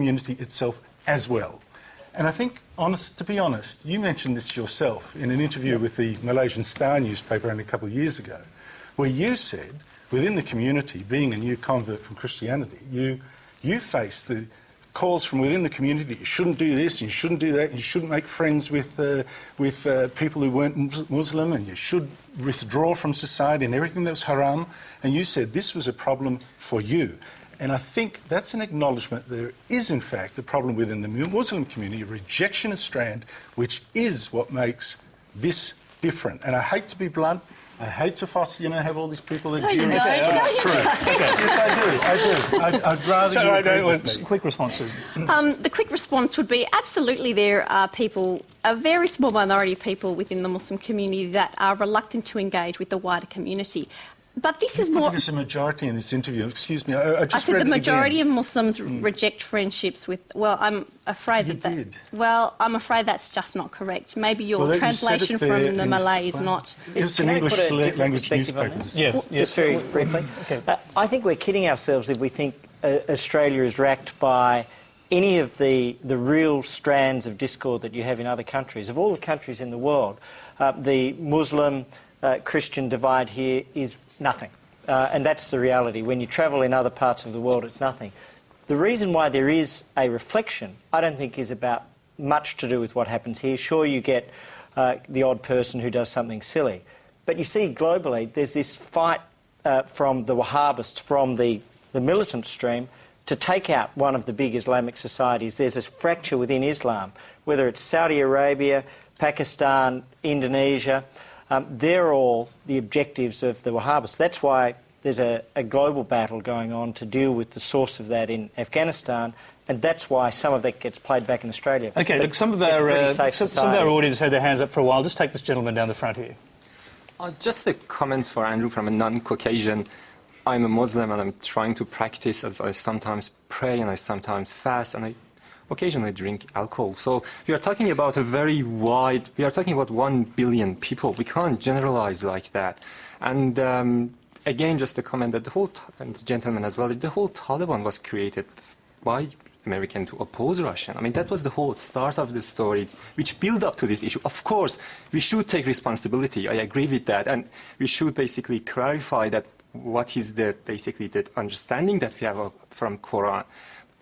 community itself as well. And I think, to be honest, you mentioned this yourself in an interview with the Malaysian Star newspaper only a couple of years ago, where you said, within the community, being a new convert from Christianity, you face the calls from within the community: you shouldn't do this, you shouldn't do that, you shouldn't make friends with people who weren't Muslim, and you should withdraw from society and everything that was haram. And you said this was a problem for you. And I think that's an acknowledgement that there is, in fact, a problem within the Muslim community, rejection of Strand, which is what makes this different. And I hate to be blunt, I hate to have all these people that No, you don't. That's true. Yes, I do. I'd rather you agree with me. Quick responses. The quick response would be absolutely there are people, a very small minority of people within the Muslim community that are reluctant to engage with the wider community. But this is more... There's a majority in this interview. Excuse me, I said the majority of Muslims reject friendships with... Well, I'm afraid you did. Well, I'm afraid that's just not correct. Maybe your translation from the Malay is not... It's an English language newspaper. Yes, just very briefly. Okay. I think we're kidding ourselves if we think Australia is racked by any of the real strands of discord that you have in other countries. Of all the countries in the world, the Muslim... Christian divide here is nothing. And that's the reality. When you travel in other parts of the world, it's nothing. The reason why there is a reflection, I don't think, is about much to do with what happens here. Sure, you get the odd person who does something silly. But you see, globally, there's this fight from the Wahhabists, from the militant stream, to take out one of the big Islamic societies. There's this fracture within Islam, whether it's Saudi Arabia, Pakistan, Indonesia. They're all the objectives of the Wahhabists. That's why there's a global battle going on to deal with the source of that in Afghanistan, and that's why some of that gets played back in Australia. OK, look, some of our audience had their hands up for a while. Just take this gentleman down the front here. Just a comment for Andrew from a non-Caucasian. I'm a Muslim and I'm trying to practice, as I sometimes pray and I sometimes fast and I occasionally drink alcohol. So we are talking about we are talking about 1 billion people. We can't generalize like that. And again, just a comment that and the gentleman as well, the whole Taliban was created by American to oppose Russian. I mean, that was the whole start of the story, which built up to this issue. Of course, we should take responsibility. I agree with that. And we should basically clarify that what is the understanding that we have from Quran.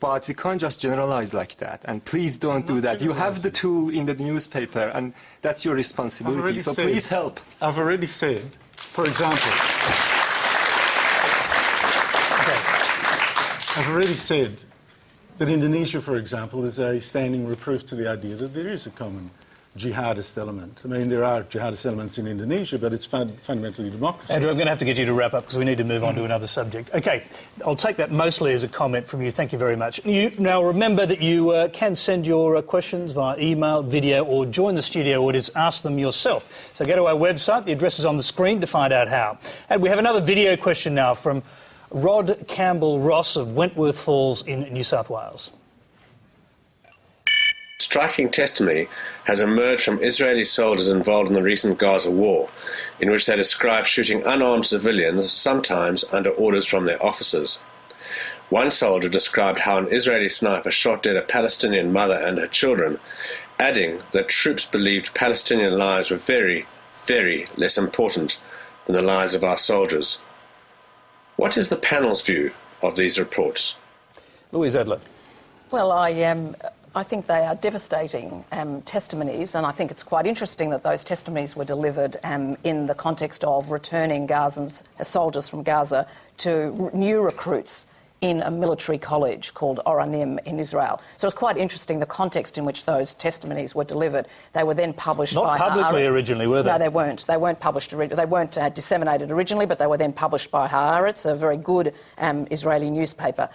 But we can't just generalize like that. And please don't do that. You have the tool in the newspaper, and that's your responsibility. So please help. I've already said, for example, I've already said that Indonesia, for example, is a standing reproof to the idea that there is a common jihadist element. I mean, there are jihadist elements in Indonesia, but it's fundamentally democracy. Andrew, I'm going to have to get you to wrap up because we need to move on to another subject. OK, I'll take that mostly as a comment from you. Thank you very much. Now, remember that you can send your questions via email, video, or join the studio audience. Ask them yourself. So go to our website. The address is on the screen to find out how. And we have another video question now from Rod Campbell-Ross of Wentworth Falls in New South Wales. Striking testimony has emerged from Israeli soldiers involved in the recent Gaza war, in which they describe shooting unarmed civilians, sometimes under orders from their officers. One soldier described how an Israeli sniper shot dead a Palestinian mother and her children, adding that troops believed Palestinian lives were very, very less important than the lives of our soldiers. What is the panel's view of these reports? Louise Adler. Well, I think they are devastating testimonies, and I think it's quite interesting that those testimonies were delivered in the context of returning soldiers from Gaza to new recruits in a military college called Oranim in Israel. So it's quite interesting the context in which those testimonies were delivered. They were then published by Not publicly originally, were they? No, they weren't. They weren't published. They weren't disseminated originally, but they were then published by Haaretz, a very good Israeli newspaper.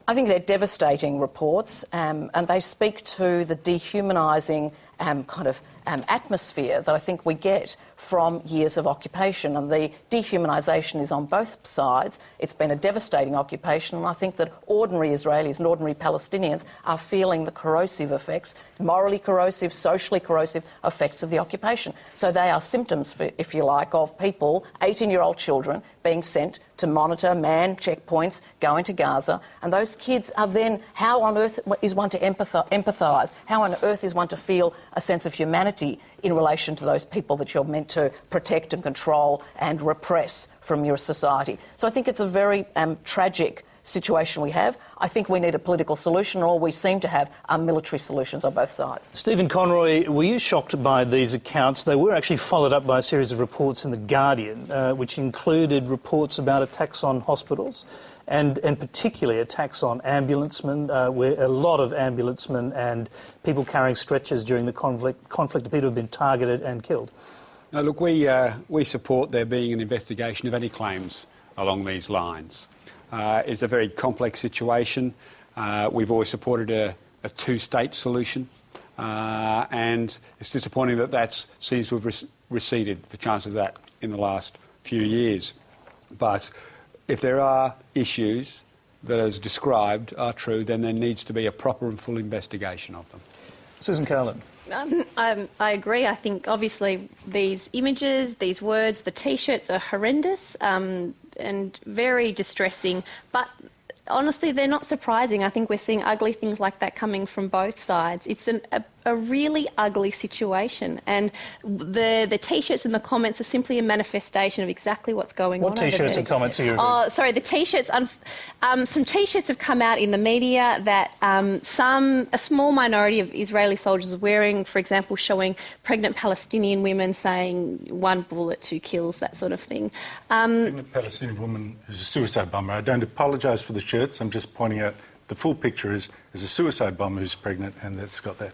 I think they're devastating reports, and they speak to the dehumanising atmosphere that I think we get from years of occupation, and the dehumanisation is on both sides. It's been a devastating occupation, and I think that ordinary Israelis and ordinary Palestinians are feeling the corrosive effects, morally corrosive, socially corrosive effects of the occupation. So they are symptoms, if you like, of people, 18-year-old children, being sent to monitor man checkpoints, go into Gaza, and those kids are then, how on earth is one to empathise? How on earth is one to feel a sense of humanity in relation to those people that you're meant to protect and control and repress from your society? So I think it's a very tragic situation we have. I think we need a political solution, and all we seem to have are military solutions on both sides. Stephen Conroy, were you shocked by these accounts? They were actually followed up by a series of reports in The Guardian, which included reports about attacks on hospitals and particularly attacks on ambulancemen, where a lot of ambulancemen and people carrying stretchers during the conflict appear to have been targeted and killed. Now, look, we support there being an investigation of any claims along these lines. It's a very complex situation. We've always supported a two-state solution, and it's disappointing that that seems to have receded, the chance of that, in the last few years. But if there are issues that, as described, are true, then there needs to be a proper and full investigation of them. Susan Carlin. I agree. I think obviously these images, these words, the T-shirts are horrendous and very distressing, but honestly they're not surprising. I think we're seeing ugly things like that coming from both sides. It's a really ugly situation, and the T-shirts and the comments are simply a manifestation of exaccally what's going on. What T-shirts and comments are you referring to? Oh, sorry, the T-shirts. Some T-shirts have come out in the media that a small minority of Israeli soldiers are wearing, for example, showing pregnant Palestinian women saying 1 bullet, 2 kills, that sort of thing. Pregnant Palestinian woman who's a suicide bomber. I don't apologise for the shirts. I'm just pointing out the full picture is a suicide bomber who's pregnant, and that's got that.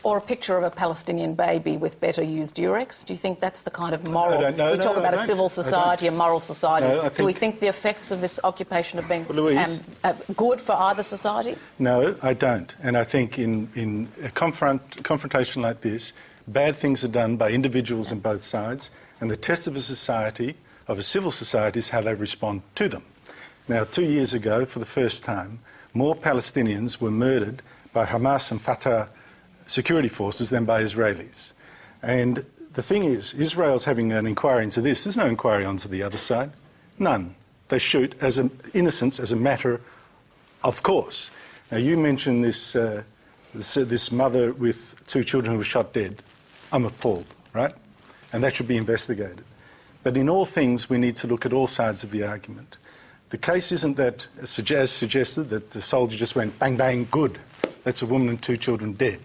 Or a picture of a Palestinian baby with better used Durex? Do you think that's the kind of moral... we talk about a civil society, a moral society. No, do we think the effects of this occupation have been good for either society? No, I don't. And I think in a confrontation like this, bad things are done by individuals on both sides, and the test of a society, of a civil society, is how they respond to them. Now, 2 years ago, for the first time, more Palestinians were murdered by Hamas and Fatah security forces than by Israelis. And the thing is, Israel's having an inquiry into this. There's no inquiry onto the other side. None. They shoot as innocence as a matter of course. Now, you mentioned this mother with 2 children who were shot dead. I'm appalled, right? And that should be investigated. But in all things, we need to look at all sides of the argument. The case isn't that, as suggested, that the soldier just went bang, bang, good. That's a woman and 2 children dead.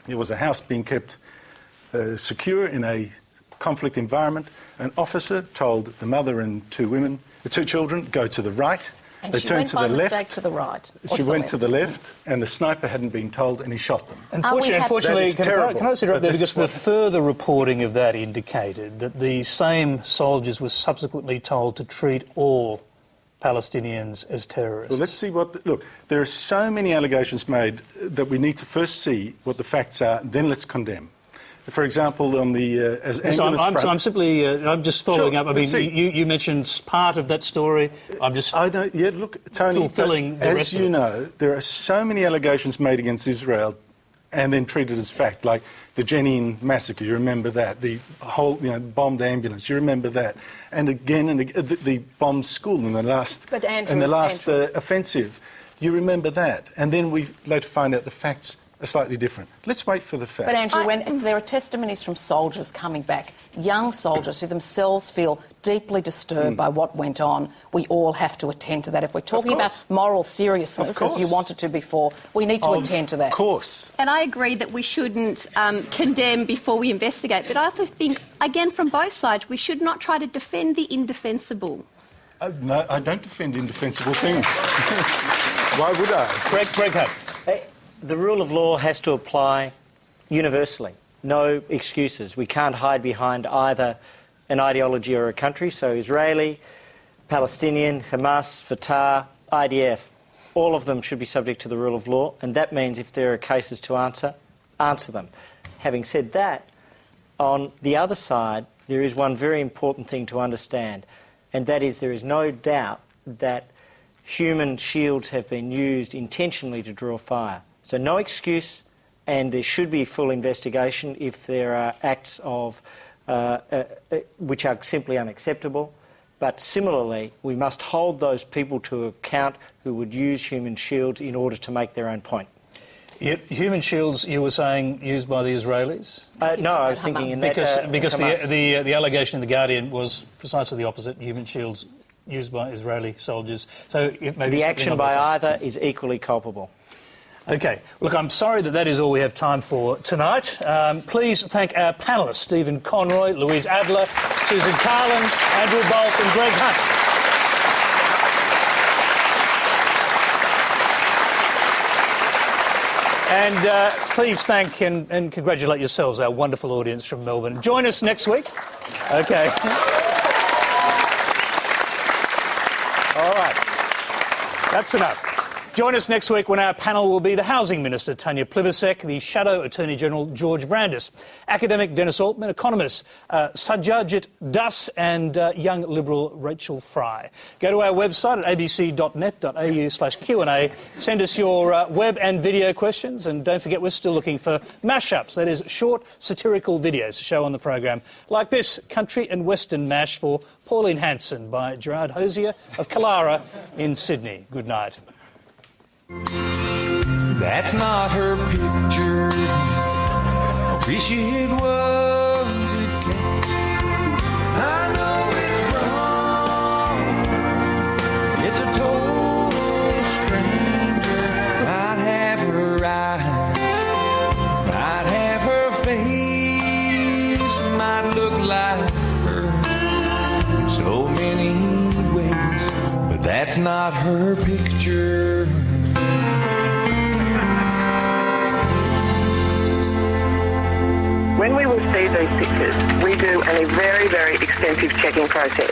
It was a house being kept secure in a conflict environment. An officer told the mother and 2 children, go to the right. And they she turned went to by the mistake left. to the right. She went to the left, and the sniper hadn't been told, and he shot them. Unfortunately, can I just interrupt there, because the further reporting of that indicated that the same soldiers were subsequently told to treat all Palestinians as terrorists. Well, let's see what... Look, there are so many allegations made that we need to first see what the facts are, then let's condemn. For example, on the I'm just following up. I mean, you mentioned part of that story. Look, Tony, fulfilling the rest as you know, there are so many allegations made against Israel and then treated as fact, like the Jenin massacre, you remember that, the whole, bombed ambulance, you remember that, and again, the bombed school in the last, offensive, you remember that, and then we later find out the facts are slightly different. Let's wait for the facts. But Andrew, when there are testimonies from soldiers coming back, young soldiers who themselves feel deeply disturbed by what went on, we all have to attend to that. If we're talking about moral seriousness, as you wanted to before, we need to attend to that. Of course. And I agree that we shouldn't condemn before we investigate, but I also think, again, from both sides, we should not try to defend the indefensible. No, I don't defend indefensible things. Why would I? Greg Hunt. The rule of law has to apply universally. No excuses. We can't hide behind either an ideology or a country. So Israeli, Palestinian, Hamas, Fatah, IDF, all of them should be subject to the rule of law. And that means if there are cases to answer, answer them. Having said that, on the other side, there is one very important thing to understand, and that is there is no doubt that human shields have been used intentionally to draw fire. So no excuse, and there should be full investigation if there are acts of which are simply unacceptable. But similarly, we must hold those people to account who would use human shields in order to make their own point. Human shields, you were saying, used by the Israelis? No, I was thinking in that... Because the allegation in The Guardian was precisely the opposite, human shields used by Israeli soldiers. So maybe the action by either is equally culpable. OK. Look, I'm sorry that is all we have time for tonight. Please thank our panellists, Stephen Conroy, Louise Adler, Susan Carlin, Andrew Bolt and Greg Hunt. And please thank and congratulate yourselves, our wonderful audience from Melbourne. Join us next week. OK. All right. That's enough. Join us next week when our panel will be the Housing Minister, Tanya Plibersek, the Shadow Attorney-General, George Brandis, academic Dennis Altman, economist Sajjad Das and young Liberal Rachel Fry. Go to our website at abc.net.au/Q&A. Send us your web and video questions, and don't forget we're still looking for mashups, that is, short satirical videos to show on the program, like this Country and Western Mash for Pauline Hanson by Gerard Hosier of Killara in Sydney. Good night. That's not her picture. Appreciate what it can. I know it's wrong. It's a total stranger. I'd have her eyes, I'd have her face, might look like her in so many ways, but that's not her picture. When we receive these pictures, we do a very, very extensive checking process.